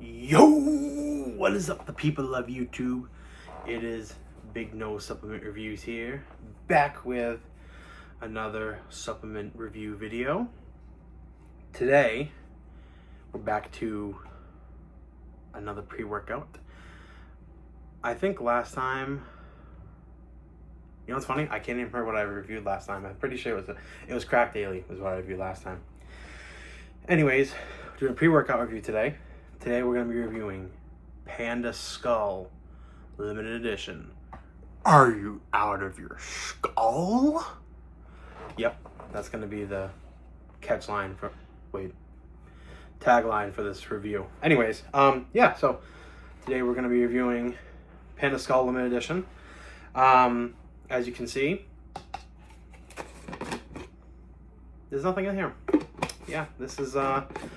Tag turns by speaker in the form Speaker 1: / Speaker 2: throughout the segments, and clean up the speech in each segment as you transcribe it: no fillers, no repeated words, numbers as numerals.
Speaker 1: Yo, what is up, the people of YouTube? It is Big No Supplement Reviews here, back with another supplement review video. Today, we're back to another pre-workout. I think last time, you know what's funny? I can't even remember what I reviewed last time. I'm pretty sure it was Crack Daily was what I reviewed last time. Anyways, doing a pre-workout review today. Today we're going to be reviewing Panda Skull Limited Edition. Are you out of your skull? Yep, that's going to be the tagline for this review. Anyways, yeah, so today we're going to be reviewing Panda Skull Limited Edition. As you can see, there's nothing in here. Yeah, this is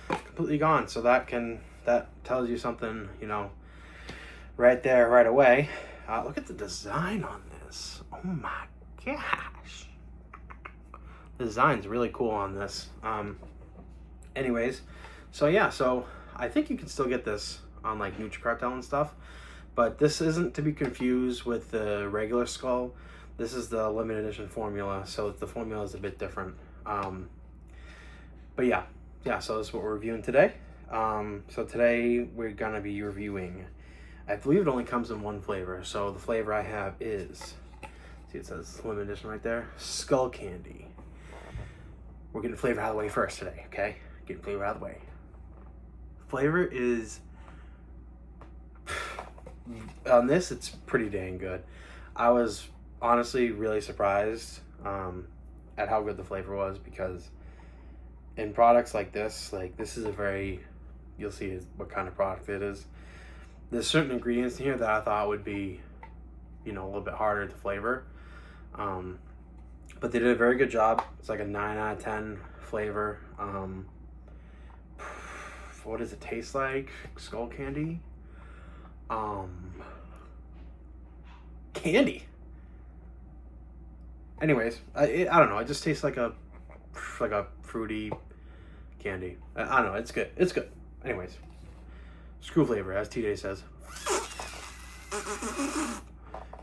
Speaker 1: completely gone, so that tells you something, you know, right there, right away. Look at the design on this. Oh my gosh. The design's really cool on this. Anyways, so yeah, so I think you can still get this on like NutriCartel and stuff, but this isn't to be confused with the regular Skull. This is the limited edition formula, so the formula is a bit different. But yeah, so this is what we're reviewing today. So today we're gonna be reviewing, I believe it only comes in one flavor. So the flavor I have is, see it says limited edition right there, Skull Candy. We're getting flavor out of the way first today, okay? Getting flavor out of the way. Flavor is, on this, it's pretty dang good. I was honestly really surprised at how good the flavor was, because in products like this is a very, you'll see what kind of product it is. There's certain ingredients in here that I thought would be, you know, a little bit harder to flavor. But they did a very good job. It's like a 9 out of 10 flavor. What does it taste like? Skull candy? Candy. Anyways, I don't know. It just tastes like a fruity candy. I don't know. It's good. It's good. Anyways, screw flavor, as TJ says.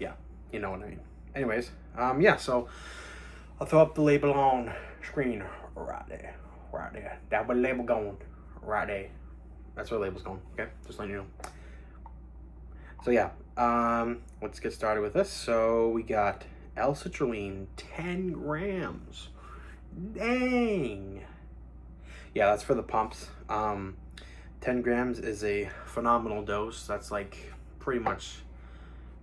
Speaker 1: Yeah, you know what I mean. Anyways, yeah. So I'll throw up the label on screen right there, right there. That's where the label going, right there. That's where the label's going. Okay, just letting you know. So yeah, let's get started with this. So we got L-citrulline, 10 grams. Dang. Yeah, that's for the pumps. 10 grams is a phenomenal dose. That's like pretty much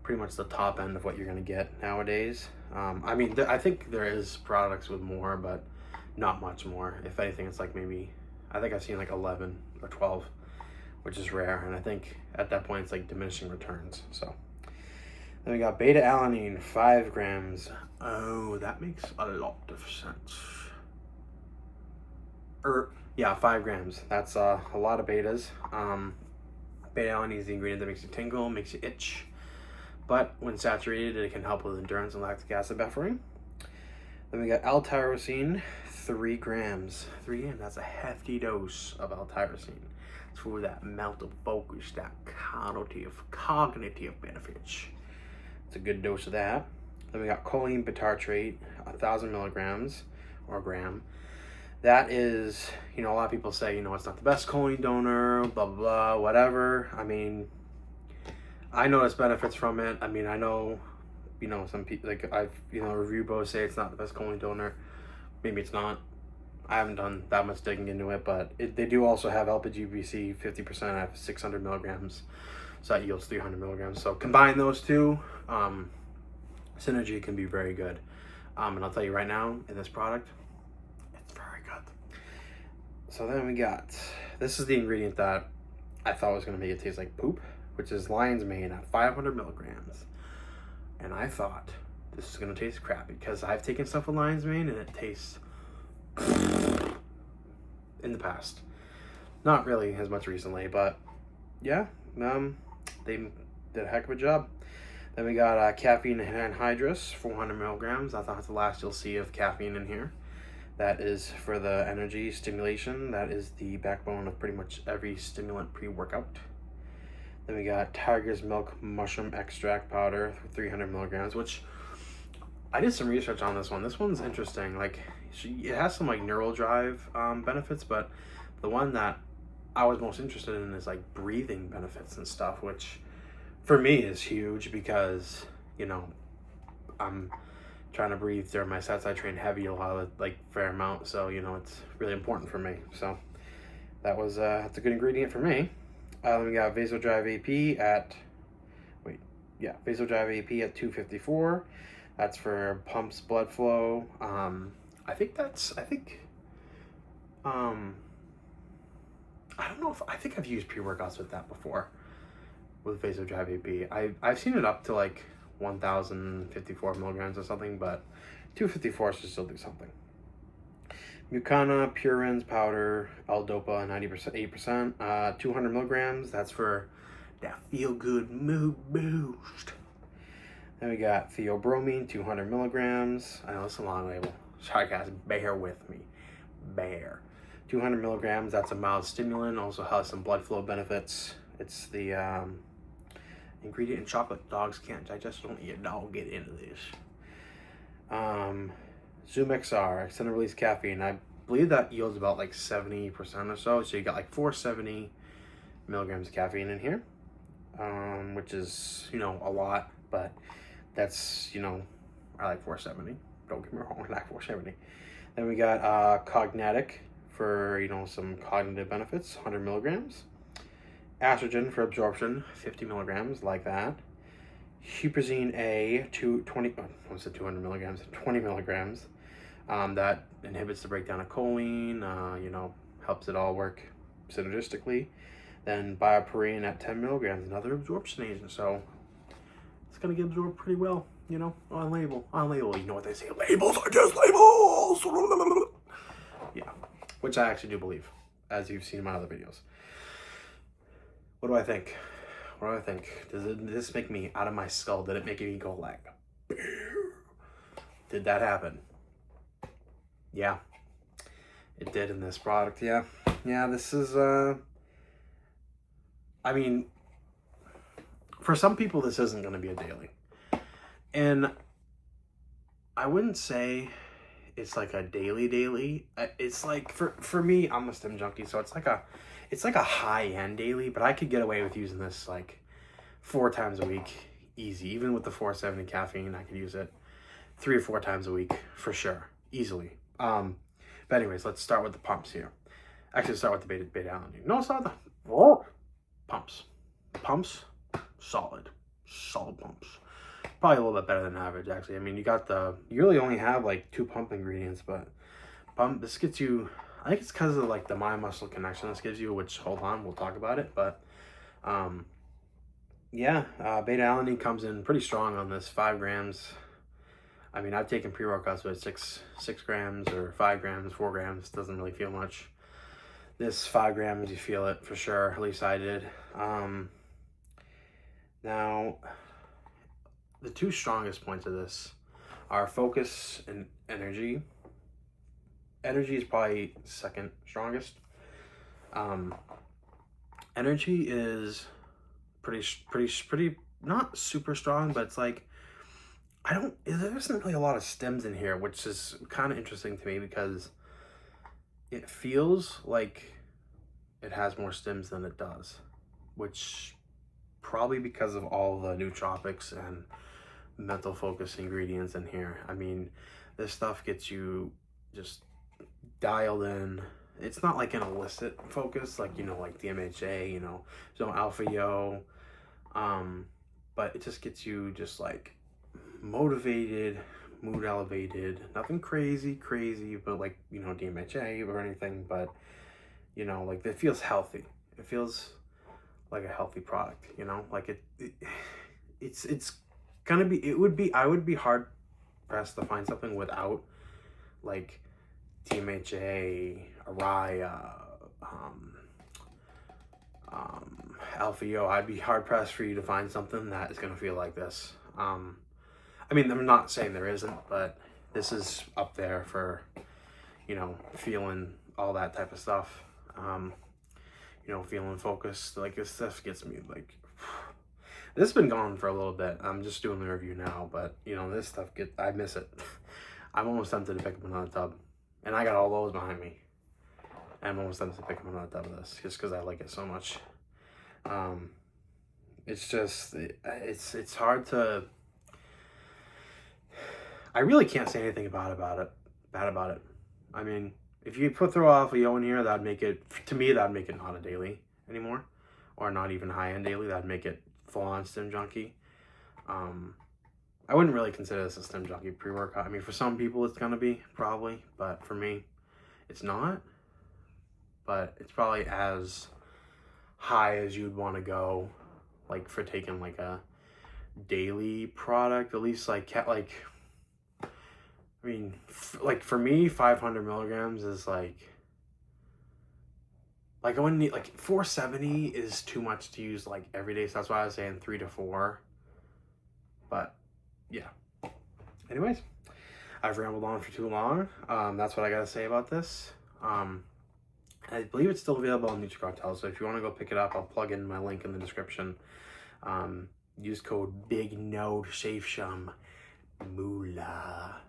Speaker 1: the top end of what you're gonna get nowadays. I mean, I think there is products with more, but not much more. If anything, it's like maybe, I think I've seen like 11 or 12, which is rare. And I think at that point it's like diminishing returns. So then we got beta alanine, 5 grams. Oh, that makes a lot of sense. Yeah, 5 grams. That's a lot of betas. Beta alanine is the ingredient that makes you tingle, makes you itch. But when saturated, it can help with endurance and lactic acid buffering. Then we got L-tyrosine, 3 grams. 3 grams, that's a hefty dose of L-tyrosine. It's for that mental focus, that cognitive benefits. It's a good dose of that. Then we got choline bitartrate, 1,000 milligrams or gram. That is, you know, a lot of people say, you know, it's not the best choline donor, blah, blah, blah, whatever. I mean, I notice benefits from it. I mean, I know, you know, some people, like, review both say it's not the best choline donor. Maybe it's not. I haven't done that much digging into it, but they do also have LPGBC 50% at 600 milligrams. So that yields 300 milligrams. So combine those two, synergy can be very good. And I'll tell you right now, in this product, it's very good. So then we got, this is the ingredient that I thought was going to make it taste like poop, which is lion's mane at 500 milligrams. And I thought this is going to taste crappy, because I've taken stuff with lion's mane and it tastes in the past. Not really as much recently, but yeah, they did a heck of a job. Then we got caffeine anhydrous, 400 milligrams. I thought it's the last you'll see of caffeine in here. That is for the energy stimulation. That is the backbone of pretty much every stimulant pre-workout. Then we got Tiger's Milk Mushroom Extract Powder, 300 milligrams, which I did some research on this one. This one's interesting. Like, it has some like neural drive benefits, but the one that I was most interested in is like breathing benefits and stuff, which for me is huge because, you know, I'm trying to breathe during my sets. I train heavy a lot of like fair amount, so you know it's really important for me. So that's a good ingredient for me. Then we got Vasodrive AP at Vasodrive AP at 254. That's for pumps blood flow. I think I don't know if I think I've used pre-workouts with that before with Vasodrive AP. I've seen it up to like 1,054 milligrams or something, but 254 should still do something. Mucana Purins powder, L-Dopa 90%, 8%, 200 milligrams. That's for that feel-good mood boost. Then we got Theobromine, 200 milligrams. I know it's a long label. Sorry guys, bear with me. 200 milligrams, that's a mild stimulant. Also has some blood flow benefits. It's the ingredient in chocolate dogs can't digest. Don't eat a dog, get into this. Zoom XR, extended release caffeine. I believe that yields about like 70% or so. So you got like 470 milligrams of caffeine in here, which is, you know, a lot, but that's, you know, I like 470. Don't get me wrong, I like 470. Then we got Cognatic for, you know, some cognitive benefits, 100 milligrams. Estrogen for absorption, 50 milligrams, like that. Huperzine A, 220 milligrams, 20 milligrams. That inhibits the breakdown of choline, you know, helps it all work synergistically. Then Bioperine at 10 milligrams, another absorption agent. So it's going to get absorbed pretty well, you know, on label. You know what they say, labels are just labels. Yeah, which I actually do believe, as you've seen in my other videos. What do I think? Did this make me out of my skull? Did it make me go like, did that happen? Yeah, it did in this product. Yeah, this is, I mean, for some people, this isn't going to be a daily. And I wouldn't say it's like a daily. It's like, for me, I'm a stim junkie, so it's like a high-end daily, but I could get away with using this like 4 times a week, easy. Even with the 470 caffeine, I could use it 3 or 4 times a week for sure, easily. But anyways, let's start with the pumps here. Actually, start with the beta-alanine. No, it's not the pumps. Pumps, solid pumps. Probably a little bit better than average, actually. I mean, you really only have like 2 pump ingredients, but this gets you, I think it's because of like the mind-muscle connection this gives you, which, hold on, we'll talk about it. But beta-alanine comes in pretty strong on this, 5 grams. I mean, I've taken pre-workouts with 6 grams or 5 grams, 4 grams, doesn't really feel much. This 5 grams, you feel it for sure, at least I did. Now, the 2 strongest points of this are focus and energy. Energy is probably second strongest. Energy is pretty not super strong, but it's like, there isn't really a lot of stems in here, which is kind of interesting to me because it feels like it has more stems than it does, which probably because of all the nootropics and mental focus ingredients in here. I mean, this stuff gets you just dialed in. It's not like an illicit focus, like, you know, like DMHA, you know, zone alpha yo, but it just gets you just like motivated, mood elevated, nothing crazy, but like, you know, DMHA or anything, but, you know, like, it feels healthy. It feels like a healthy product, you know, like it's gonna be, I would be hard pressed to find something without like DMHA, Araya, Alpha Yo. I'd be hard pressed for you to find something that is gonna feel like this. I mean, I'm not saying there isn't, but this is up there for, you know, feeling all that type of stuff. You know, feeling focused. Like, this stuff gets me, like, this has been gone for a little bit. I'm just doing the review now, but, you know, this stuff, I miss it. I'm almost tempted to pick up another tub. And I got all those behind me. I'm almost tempted to pick up another tub of this, just because I like it so much. It's just, it's hard to, I really can't say anything bad about it. I mean, if you throw off a yo in here, that'd make it, to me, that'd make it not a daily anymore, or not even high-end daily. That'd make it full-on Stim Junkie. I wouldn't really consider this a Stim Junkie pre-workout. I mean, for some people it's gonna be, probably, but for me, it's not. But it's probably as high as you'd want to go, like, for taking, like, a daily product, at least, like, I mean, like, for me, 500 milligrams is, like, I wouldn't need, like, 470 is too much to use, like, every day, so that's why I was saying 3 to 4, but, yeah. Anyways, I've rambled on for too long. That's what I gotta say about this. I believe it's still available on NutriCartel, so if you want to go pick it up, I'll plug in my link in the description. Use code BIGNO to save some moolah.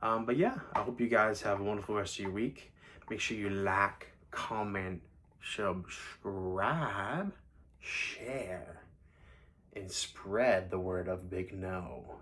Speaker 1: But yeah, I hope you guys have a wonderful rest of your week. Make sure you like, comment, subscribe, share, and spread the word of Big No.